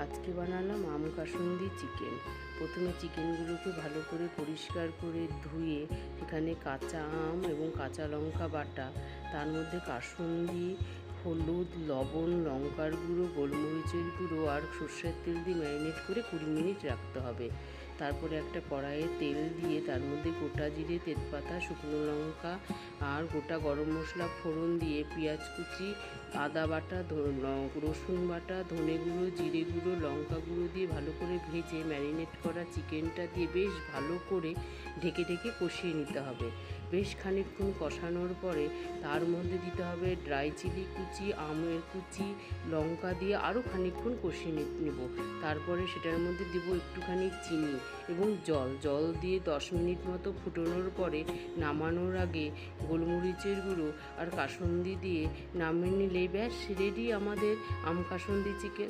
আজকে বানালাম আম কাসুন্দি চিকেন। প্রথমে চিকেনগুলোকে ভালো করে পরিষ্কার করে ধুয়ে সেখানে কাঁচা আম এবং কাঁচা লঙ্কা বাটা, তার মধ্যে কাসুন্দি, হলুদ, লবণ, লঙ্কার গুঁড়ো, গোলমরিচের গুঁড়ো আর সর্ষের তেল দিয়ে ম্যারিনেট করে 20 মিনিট রাখতে হবে। তারপরে একটা কড়াইয়ে তেল দিয়ে তার মধ্যে গোটা জিরে, তেজপাতা, শুকনো লঙ্কা আর গোটা গরম মশলা ফোড়ন দিয়ে পেঁয়াজ কুচি, আদা বাটা, রসুন বাটা, ধনে গুঁড়ো, জিরে গুঁড়ো, লঙ্কা গুঁড়ো দিয়ে ভালো করে ভেজে ম্যারিনেট করা চিকেনটা দিয়ে বেশ ভালো করে ঢেকে ঢেকে কষিয়ে নিতে হবে। বেশ খানিকক্ষণ কষানোর পরে তার মধ্যে দিতে হবে ড্রাই চিলি কুচি, আমের কুচি, লঙ্কা দিয়ে আরও খানিকক্ষণ কষিয়ে নেব। তারপরে সেটার মধ্যে দেবো একটুখানি চিনি এবং জল দিয়ে 10 মিনিট মতো ফুটানোর পরে নামানোর আগে গোলমরিচের গুঁড়ো আর কাসুন্দি দিয়ে নামিয়ে নিলেই ব্যাস রেডি আমাদের আম কাসুন্দি চিকেন।